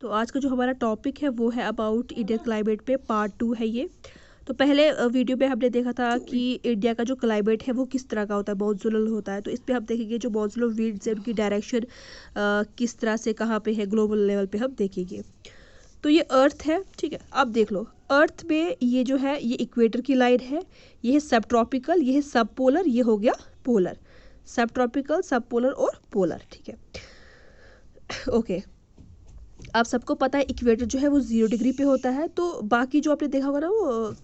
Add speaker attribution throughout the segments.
Speaker 1: तो आज का जो हमारा टॉपिक है वो है अबाउट इंडियन क्लाइमेट पे, पार्ट 2 है ये। तो पहले वीडियो में हमने देखा था कि इंडिया का जो क्लाइमेट है वो किस तरह का होता है, मॉनसूनल होता है। तो इस पे हम देखेंगे जो मॉनसूनल विंड्स है उनकी डायरेक्शन किस तरह से कहाँ पे है, ग्लोबल लेवल पे हम देखेंगे। तो ये अर्थ है, ठीक है। अब देख लो, अर्थ में ये जो है ये इक्वेटर की लाइन है, ये है सब ट्रॉपिकल, ये है सब पोलर, ये हो गया पोलर। सब ट्रॉपिकल, सब पोलर और पोलर, ठीक है। ओके, आप सबको पता है इक्वेटर जो है वो 0 डिग्री पे होता है। तो बाकी जो आपने देखा होगा ना वो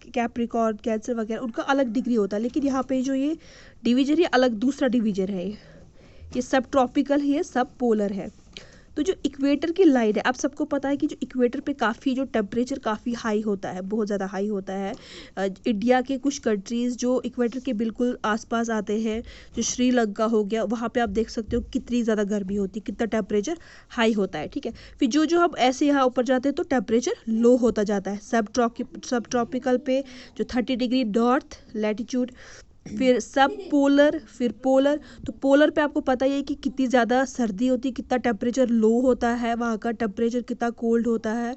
Speaker 1: कैप्रिकॉर्न, कैंसर वगैरह, उनका अलग डिग्री होता है। लेकिन यहाँ पे जो ये डिवीजन है अलग, दूसरा डिवीजन है ये सब ट्रॉपिकल है, ये सब पोलर है। तो जो इक्वेटर की लाइन है, आप सबको पता है कि जो इक्वेटर पे काफ़ी जो टेम्परेचर काफ़ी हाई होता है, बहुत ज़्यादा हाई होता है। इंडिया के कुछ कंट्रीज़ जो इक्वेटर के बिल्कुल आसपास आते हैं, जो श्रीलंका हो गया, वहाँ पे आप देख सकते हो कितनी ज़्यादा गर्मी होती है, कितना टेम्परेचर हाई होता है, ठीक है। फिर जो जो हम ऐसे यहाँ ऊपर जाते हैं तो टेम्परेचर लो होता जाता है। सब ट्रॉपिकल पे जो 30 डिग्री नॉर्थ लैटिट्यूड, फिर सब पोलर, फिर पोलर। तो पोलर पे आपको पता ही है कि कितनी ज़्यादा सर्दी होती है, कितना टेम्परेचर लो होता है, वहाँ का टेम्परेचर कितना कोल्ड होता है।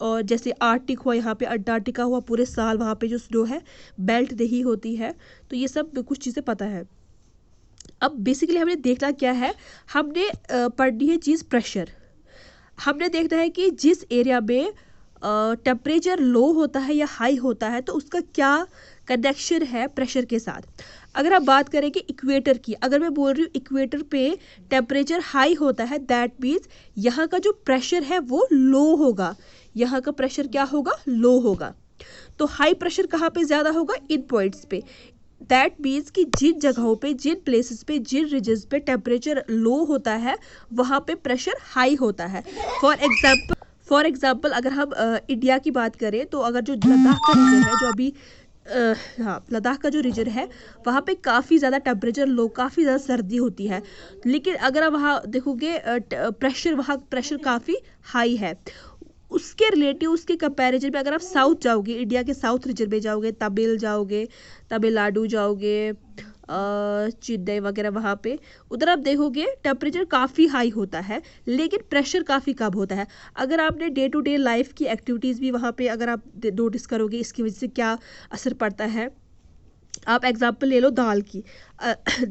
Speaker 1: और जैसे आर्टिक हुआ, यहाँ पे अंटार्कटिका हुआ, पूरे साल वहाँ पे जो स्नो है बेल्ट नहीं होती है। तो ये सब कुछ चीज़ें पता है। अब बेसिकली हमने देखना क्या है, हमने पढ़नी है चीज़ प्रेशर। हमने देखना है कि जिस एरिया में टेम्परेचर लो होता है या हाई होता है तो उसका क्या कनेक्शन है प्रेशर के साथ। अगर आप बात करें कि इक्वेटर की, अगर मैं बोल रही हूँ इक्वेटर पे टेम्परेचर हाई होता है, दैट मीन्स यहाँ का जो प्रेशर है वो लो होगा। यहाँ का प्रेशर क्या होगा, लो होगा। तो हाई प्रेशर कहाँ पे ज़्यादा होगा, इन पॉइंट्स पे। दैट मीन्स कि जिन जगहों पे, जिन प्लेसेस पे, जिन रीजन्स पे टेम्परेचर लो होता है वहाँ पे प्रेशर हाई होता है। फॉर एग्जाम्पल अगर हम इंडिया की बात करें तो अगर जो लद्दाख का रीजन है, जो अभी हाँ, लद्दाख का जो रीजन है वहाँ पे काफ़ी ज़्यादा टेम्परेचर लो, काफ़ी ज़्यादा सर्दी होती है। लेकिन अगर आप वहाँ देखोगे प्रेशर, वहाँ प्रेशर काफ़ी हाई है। उसके रिलेटिव, उसके कंपैरिजन में अगर आप साउथ जाओगे, इंडिया के साउथ रीजन में जाओगे, जाओगे, तमिलनाडु जाओगे, चेन्नई वगैरह, वहाँ पे उधर आप देखोगे टेम्परेचर काफ़ी हाई होता है लेकिन प्रेशर काफ़ी कम होता है। अगर आपने डे टू डे लाइफ की एक्टिविटीज़ भी वहाँ पे अगर आप नोटिस करोगे इसकी वजह से क्या असर पड़ता है। आप एग्जाम्पल ले लो दाल की।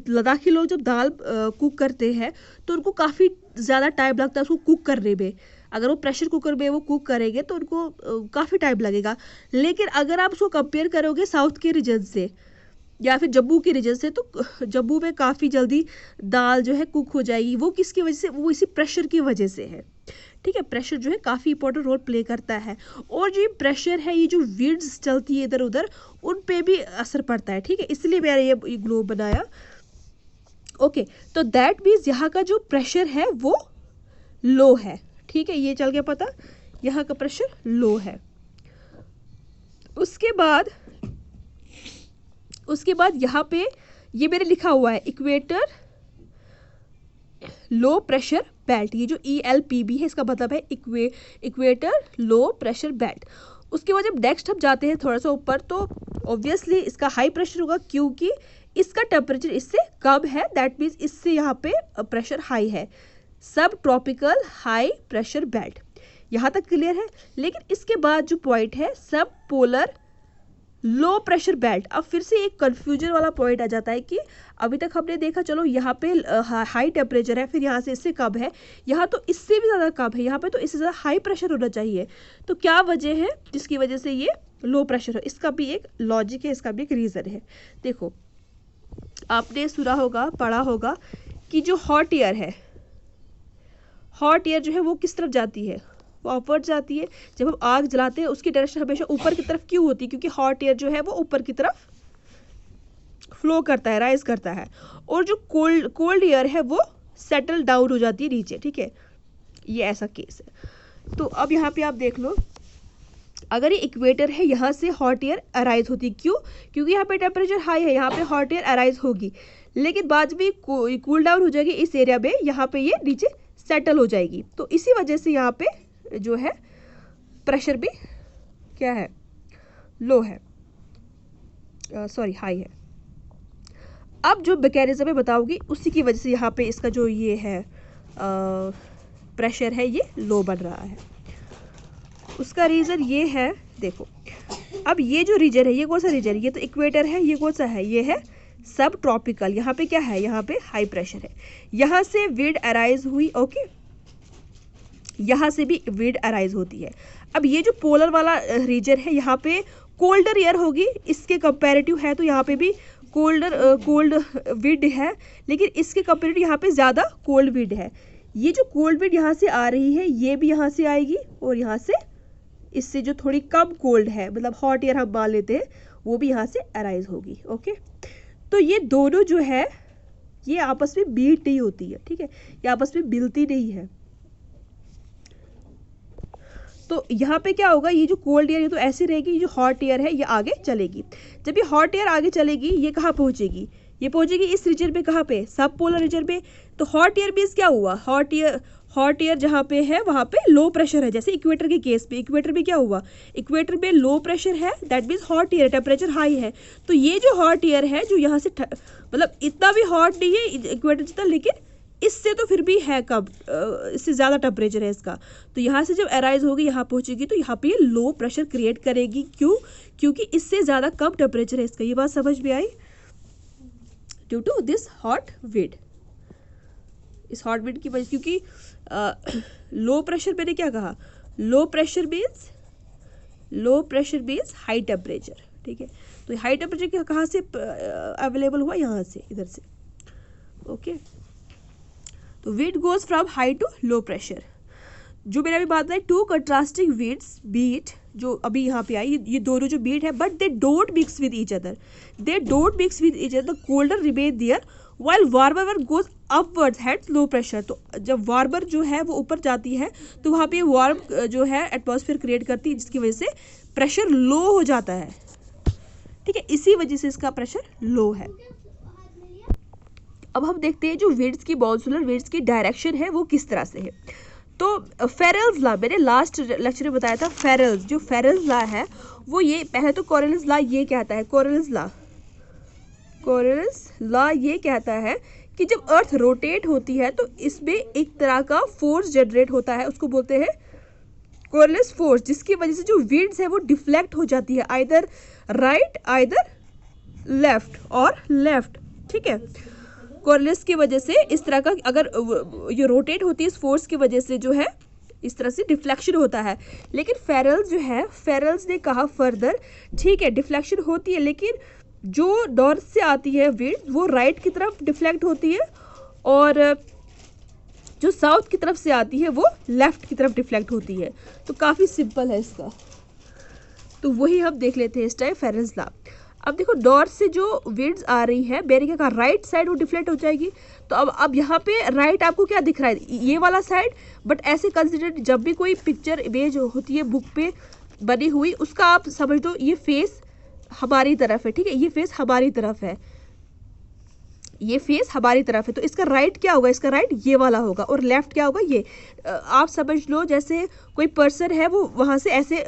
Speaker 1: लद्दाखी लोग जब दाल कुक करते हैं तो उनको काफ़ी ज़्यादा टाइम लगता है उसको कुक करने में। अगर वो प्रेशर कुकर में वो कुक करेंगे तो उनको काफ़ी टाइम लगेगा। लेकिन अगर आप उसको कंपेयर करोगे साउथ के रीजन से या फिर जम्मू की रीजन से, तो जम्मू में काफ़ी जल्दी दाल जो है कुक हो जाएगी। वो किसकी वजह से, वो इसी प्रेशर की वजह से है, ठीक है। प्रेशर जो है काफ़ी इंपॉर्टेंट रोल प्ले करता है। और जो ये प्रेशर है, ये जो विंड्स चलती है इधर उधर, उन पे भी असर पड़ता है, ठीक है। इसलिए मैंने ये ग्लोब बनाया। ओके, तो दैट मीन्स यहाँ का जो प्रेशर है वो लो है, ठीक है। ये चल गया पता, यहाँ का प्रेशर लो है। उसके बाद यहाँ पे ये मेरे लिखा हुआ है इक्वेटर लो प्रेशर बेल्ट। ये जो ELPB है इसका मतलब है इक्वेटर लो प्रेशर बेल्ट। उसके बाद जब नेक्स्ट हम जाते हैं थोड़ा सा ऊपर तो ऑब्वियसली इसका हाई प्रेशर होगा क्योंकि इसका टेम्परेचर इससे कम है। दैट मीन्स इससे यहाँ पे प्रेशर हाई है। सब ट्रॉपिकल हाई प्रेशर बेल्ट, यहाँ तक क्लियर है। लेकिन इसके बाद जो पॉइंट है सब पोलर लो प्रेशर बेल्ट, अब फिर से एक कंफ्यूजन वाला पॉइंट आ जाता है कि अभी तक हमने देखा चलो यहाँ पे हाई टेम्परेचर है, फिर यहाँ से इससे कम है, यहाँ तो इससे भी ज़्यादा कम है, यहाँ पे तो इससे ज़्यादा हाई प्रेशर होना चाहिए। तो क्या वजह है जिसकी वजह से ये लो प्रेशर हो, इसका भी एक लॉजिक है, इसका भी एक रीज़न है। देखो, आपने सुना होगा, पढ़ा होगा कि जो हॉट एयर है, हॉट एयर जो है वो किस तरफ जाती है, वो अपवर्ड जाती है। जब हम आग जलाते हैं उसकी डायरेक्शन हमेशा ऊपर की तरफ क्यों होती है, क्योंकि हॉट एयर जो है वो ऊपर की तरफ फ्लो करता है, राइज करता है। और जो कोल्ड एयर है वो सेटल डाउन हो जाती है नीचे, ठीक है। ये ऐसा केस है। तो अब यहाँ पे आप देख लो, अगर ये इक्वेटर है, यहाँ से हॉट एयर अराइज होती, क्यों, क्योंकि यहाँ पे टेम्परेचर हाई है, यहाँ पे हॉट एयर अराइज होगी। लेकिन बाद में कूल डाउन हो जाएगी इस एरिया में, यहाँ पे ये नीचे सेटल हो जाएगी। तो इसी वजह से यहाँ पे जो है प्रेशर भी क्या है, लो है, सॉरी हाई है। अब जो मैकेनिज्म मैं बताऊंगी उसी की वजह से यहाँ पे इसका जो ये है प्रेशर है ये लो बन रहा है। उसका रीज़न ये है, देखो अब ये जो रीजन है ये कौन सा रीजन है, ये तो इक्वेटर है, ये कौन सा है, ये है सब ट्रॉपिकल। यहाँ पे क्या है, यहाँ पे हाई प्रेशर है, यहाँ से विंड अराइज हुई, ओके, यहाँ से भी विंड अराइज होती है। अब ये जो पोलर वाला रीजन है यहाँ पे कोल्डर एयर होगी इसके कंपैरेटिव है, तो यहाँ पे भी कोल्ड विंड है, लेकिन इसके कंपैरेटिव यहाँ पे ज़्यादा कोल्ड विंड है। ये जो कोल्ड विंड यहाँ से आ रही है ये भी यहाँ से आएगी, और यहाँ से इससे जो थोड़ी कम कोल्ड है, मतलब हॉट एयर हम मान लेते हैं, वो भी यहाँ से अराइज होगी, ओके। तो ये दोनों जो है ये आपस में बीट नहीं होती है, ठीक है, ये आपस में मिलती नहीं है। तो यहाँ पे क्या होगा, ये जो कोल्ड एयर ये तो ऐसी रहेगी, ये जो हॉट एयर है ये आगे चलेगी। जब ये हॉट एयर आगे चलेगी ये कहाँ पहुँचेगी, ये पहुँचेगी इस रीजन पे, कहाँ पे, सब पोलर रीजन पे। तो हॉट एयर मीन्स क्या हुआ, हॉट एयर जहाँ पे है वहाँ पे लो प्रेशर है, जैसे इक्वेटर के केस पे, इक्वेटर में क्या हुआ, इक्वेटर में लो प्रेशर है, that means hot air, temperature high है। तो ये जो हॉट एयर है जो यहाँ से मतलब इतना भी हॉट नहीं है इक्वेटर जितना, लेकिन इससे तो फिर भी है कम, इससे ज़्यादा टेम्परेचर है इसका। तो यहाँ से जब अराइज होगी यहाँ पहुँचेगी तो यहाँ पे ये लो प्रेशर क्रिएट करेगी। क्यों, क्योंकि इससे ज़्यादा कम टेम्परेचर है इसका। ये बात समझ में आई, due to this hot wind, इस हॉट विंड की वजह, क्योंकि लो प्रेशर मैंने क्या कहा, low pressure means high temperature, ठीक है। तो हाई टेम्परेचर कहाँ से अवेलेबल हुआ, यहाँ से, इधर से, ओके। तो wind goes from high to low pressure. जो मैंने अभी बात बताई, टू कंट्रास्टिंग विंड्स बीट, जो अभी यहाँ पे आई, ये दोनों जो बीट है, but they don't mix with each other, the colder remain there while warmer goes upwards at low pressure। तो जब वार्मर जो है वो ऊपर जाती है तो वहाँ पे वार्म जो है एटमॉस्फेयर क्रिएट करती है, जिसकी वजह से प्रेशर लो हो जाता है, ठीक है, इसी वजह से इसका प्रेशर लो है। अब हम देखते हैं जो विंड्स की, मॉनसूनल विंड्स की डायरेक्शन है वो किस तरह से है। तो फेरेल्स लॉ, मैंने लास्ट लेक्चर में बताया था, फेरेल्स, जो फेरेल्स लॉ है वो ये, पहले तो कोरियलिस लॉ ये कहता है, कोरियलिस लॉ ये कहता है कि जब अर्थ रोटेट होती है तो इसमें एक तरह का फोर्स जनरेट होता है, उसको बोलते हैं कोरियलिस फोर्स, जिसकी वजह से जो विंड्स है वो डिफ्लेक्ट हो जाती है, आइदर राइट आइदर लेफ्ट और लेफ्ट, ठीक है। कोरियलिस की वजह से इस तरह का, अगर ये रोटेट होती है इस फोर्स की वजह से जो है इस तरह से डिफ्लेक्शन होता है। लेकिन फेरेल्स जो है, फेरेल्स ने कहा फर्दर, ठीक है डिफ्लेक्शन होती है, लेकिन जो नॉर्थ से आती है विंड वो राइट की तरफ डिफ्लेक्ट होती है, और जो साउथ की तरफ से आती है वो लेफ्ट की तरफ डिफ्लेक्ट होती है। तो काफ़ी सिंपल है इसका, तो वही हम देख लेते हैं इस टाइम फेरेल्स लॉ। अब देखो नॉर्थ से जो विंड्स आ रही है, मैंने क्या कहा, राइट साइड वो डिफ्लेक्ट हो जाएगी। तो अब यहाँ पे राइट आपको क्या दिख रहा है, ये वाला साइड, बट ऐसे कंसिडर, जब भी कोई पिक्चर इमेज होती है बुक पे बनी हुई, उसका आप समझ दो ये फेस हमारी तरफ है, ठीक है, ये फेस हमारी तरफ है, ये फेस हमारी तरफ है। तो इसका राइट क्या होगा, इसका राइट ये वाला होगा, और लेफ्ट क्या होगा, ये। आप समझ लो जैसे कोई पर्सन है वो वहाँ से ऐसे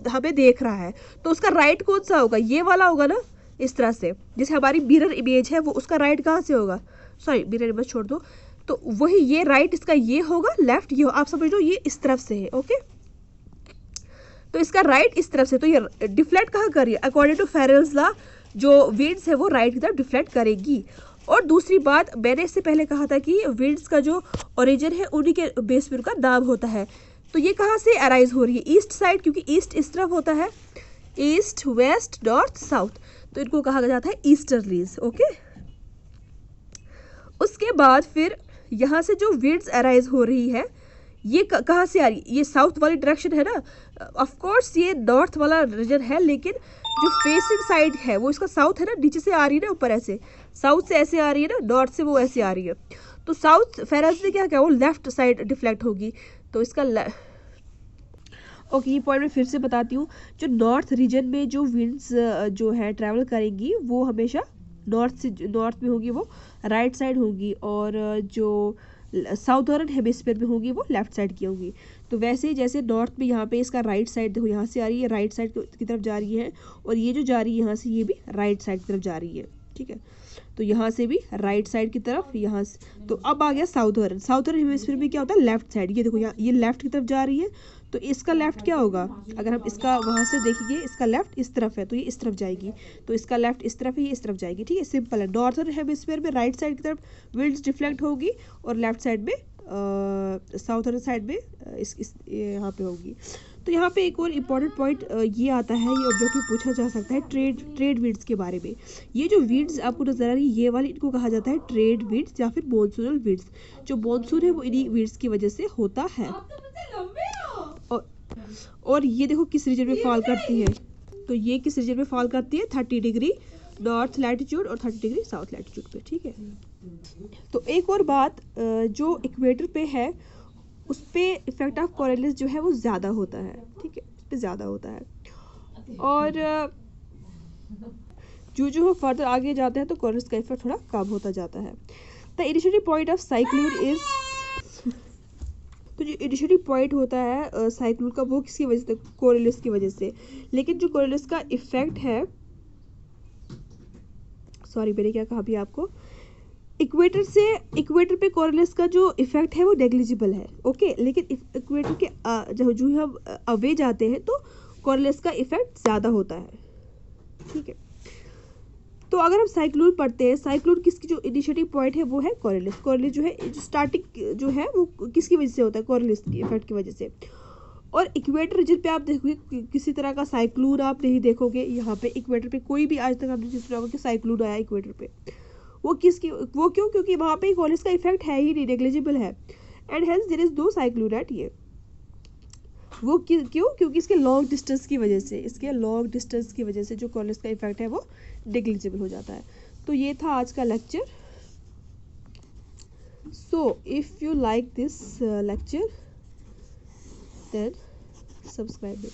Speaker 1: हमें देख रहा है, तो उसका राइट कौन सा होगा, ये वाला होगा ना, इस तरह से। जैसे हमारी मिरर इमेज है वो, उसका राइट कहाँ से होगा, सॉरी मिरर इमेज छोड़ दो, तो वही ये राइट इसका ये होगा, लेफ्ट ये, आप समझ लो ये इस तरफ से है, ओके। तो इसका राइट इस तरफ से, तो ये डिफ्लेक्ट कहाँ कर रही है, अकॉर्डिंग टू फेरेल्स लॉ जो विंड्स है वो राइट की तरफ डिफ्लेक्ट करेगी। और दूसरी बात, मैंने इससे पहले कहा था कि विंड्स का जो ओरिजिन है उन्हीं के बेस पर उनका नाम होता है। तो ये कहाँ से अराइज हो रही है, ईस्ट साइड, क्योंकि ईस्ट इस तरफ होता है, ईस्ट वेस्ट नॉर्थ साउथ, तो इनको कहा जाता है ईस्टर्लीज, ओके। उसके बाद फिर यहाँ से जो विंड्स अराइज हो रही है ये कहाँ से आ रही है, ये साउथ वाली डायरेक्शन है ना, ऑफ कोर्स ये नॉर्थ वाला रीजन है, लेकिन जो फेसिंग साइड है वो इसका साउथ है ना, नीचे से आ रही है ना, ऊपर ऐसे, साउथ से ऐसे आ रही है ना, नॉर्थ से वो ऐसे आ रही है। तो साउथ फेरेल्स ने क्या किया, वो लेफ्ट साइड डिफ्लेक्ट होगी, तो इसका ओके, ये पॉइंट मैं फिर से बताती हूँ। जो नॉर्थ रीजन में जो विंड्स जो है ट्रैवल करेंगी वो हमेशा नॉर्थ में होगी, वो राइट साइड होगी, और जो साउथर्न हेमिस्फीयर में होगी वो लेफ्ट साइड की होगी। तो वैसे ही जैसे नॉर्थ में यहाँ पे इसका राइट साइड देखो, यहाँ से आ रही है, राइट साइड की तरफ जा रही है, और ये जो जा रही है यहाँ से ये भी राइट साइड की तरफ जा रही है, ठीक ठीक है। तो यहाँ से भी राइट साइड की तरफ, यहाँ से तो अब आ गया साउथर्न हेमिस्फीयर में क्या होता है, लेफ्ट साइड। ये देखो यहाँ ये लेफ्ट की तरफ जा रही है, तो इसका लेफ्ट क्या होगा, अगर हम इसका वहाँ से देखेंगे, इसका लेफ्ट इस तरफ है तो ये इस तरफ जाएगी, तो इसका लेफ्ट इस तरफ है, ये इस तरफ जाएगी, ठीक है, सिंपल है। नॉर्थर्न हेमिस्फीयर में राइट साइड की तरफ विंड्स डिफ्लेक्ट होगी और लेफ्ट साइड में साउथर्न साइड में इस यहाँ पे होगी। तो यहाँ पे एक और इम्पॉर्टेंट पॉइंट ये आता है, ये ऑब्जेक्टिव पूछा जा सकता है ट्रेड विंड्स के बारे में। ये जो विंड्स आपको नजर आ रही है ये वाली, इनको कहा जाता है ट्रेड विंड्स या फिर मॉनसूनल विंड्स। जो मॉनसून है वो इन्हीं विंड्स की वजह से होता है। और ये देखो किस रीजन में फॉल करती है, तो ये किस रीजन में फॉल करती है, 30 डिग्री नॉर्थ लैटिट्यूड और 30 डिग्री साउथ लैटिट्यूड पे, ठीक है। तो एक और बात, जो इक्वेटर पे है उस पर इफेक्ट ऑफ कोरलिस जो है वो ज़्यादा होता है, ठीक है, उस पर ज़्यादा होता है। और जो हम फर्दर आगे जाते हैं तो कोरलिस का इफेक्ट थोड़ा कम होता जाता है। The initiative point of cyclone is, तो जो इनिशिएटिव पॉइंट होता है साइक्लोन का वो किसकी वजह से, कोरलिस की वजह से। लेकिन जो कोरलिस का इफेक्ट है, सॉरी मैंने क्या कहा भी आपको, इक्वेटर पे कोरलिस का जो इफेक्ट है वो नेग्लिजिबल है, ओके। लेकिन इक्वेटर के जो हम अवे जाते हैं तो कोरलिस का इफेक्ट ज़्यादा होता है, ठीक है। तो अगर हम साइक्लोन पढ़ते हैं, साइक्लोन किसकी जो इनिशिएटिव पॉइंट है वो है कोरलिस। कोरलिस जो है जो स्टार्टिंग जो है वो किसकी वजह से होता है, कोरलिस की इफेक्ट की वजह से। और इक्वेटर रीजन पे आप देखोगे किसी तरह का साइक्लोन आप नहीं देखोगे। यहाँ पे इक्वेटर पे कोई भी आज तक आपने जिस तरह का साइक्लोन आया इक्वेटर पे, वो क्यों, क्योंकि वहाँ पे कोरलिस का इफेक्ट है ही नहीं, नेग्लिजिबल है, and hence there is no cyclone at ये। वो क्यों, क्योंकि इसके लॉन्ग डिस्टेंस की वजह से, इसके लॉन्ग डिस्टेंस की वजह से जो कोरलिस का इफेक्ट है वो नेग्लिजिबल हो जाता है। तो ये था आज का lecture. So if you like this lecture then subscribe it.